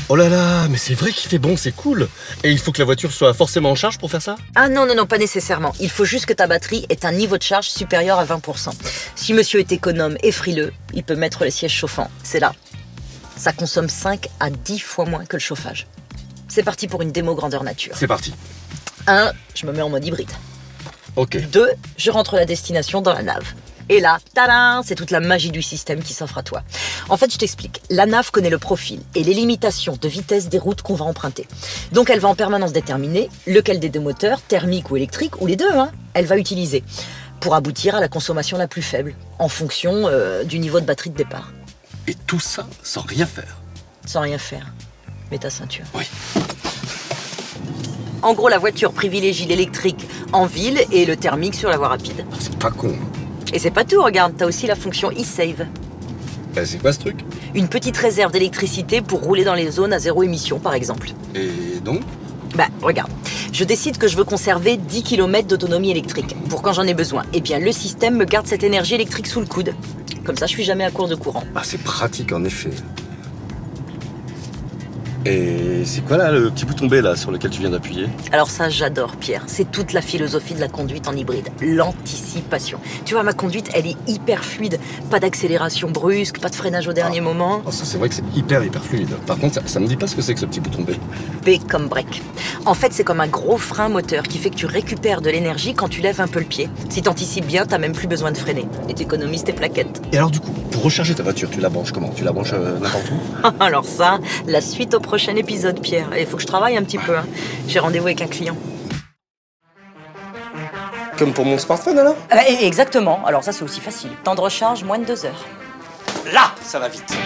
Oh là là, mais c'est vrai qu'il fait bon, c'est cool. Et il faut que la voiture soit forcément en charge pour faire ça? Ah non, non, non, pas nécessairement. Il faut juste que ta batterie ait un niveau de charge supérieur à 20%. Si monsieur est économe et frileux, il peut mettre les sièges chauffants. C'est là. Ça consomme 5 à 10 fois moins que le chauffage. C'est parti pour une démo grandeur nature. C'est parti. 1, je me mets en mode hybride. Ok. 2, je rentre la destination dans la nave. Et là, tadam, c'est toute la magie du système qui s'offre à toi. En fait, je t'explique. La nave connaît le profil et les limitations de vitesse des routes qu'on va emprunter. Donc, elle va en permanence déterminer lequel des deux moteurs, thermique ou électrique, ou les deux, elle va utiliser pour aboutir à la consommation la plus faible, en fonction du niveau de batterie de départ. Et tout ça sans rien faire. Sans rien faire. Mets ta ceinture. Oui. En gros, la voiture privilégie l'électrique en ville et le thermique sur la voie rapide. C'est pas con. Et c'est pas tout, regarde, t'as aussi la fonction e-save. C'est quoi ce truc? Une petite réserve d'électricité pour rouler dans les zones à zéro émission, par exemple. Et donc? Regarde, je décide que je veux conserver 10 km d'autonomie électrique, pour quand j'en ai besoin. Et bien, le système me garde cette énergie électrique sous le coude. Comme ça, je suis jamais à court de courant. C'est pratique en effet. Et c'est quoi là, le petit bouton B là, sur lequel tu viens d'appuyer? Alors ça, j'adore, Pierre. C'est toute la philosophie de la conduite en hybride. L'anticipation. Tu vois, ma conduite, elle est hyper fluide. Pas d'accélération brusque, pas de freinage au dernier moment. Ça, c'est vrai que c'est hyper fluide. Par contre, ça me dit pas ce que c'est que ce petit bouton B. B comme break. En fait, c'est comme un gros frein moteur qui fait que tu récupères de l'énergie quand tu lèves un peu le pied. Si t'anticipes bien, t'as même plus besoin de freiner. Et t'économises tes plaquettes. Et alors du coup, pour recharger ta voiture, tu la branches comment? Tu la branches n'importe où? Alors ça, la suite au prochain épisode, Pierre. Et il faut que je travaille un petit peu. J'ai rendez-vous avec un client. Comme pour mon smartphone alors? Exactement. Alors ça, c'est aussi facile. Temps de recharge, moins de 2 heures. Là, ça va vite.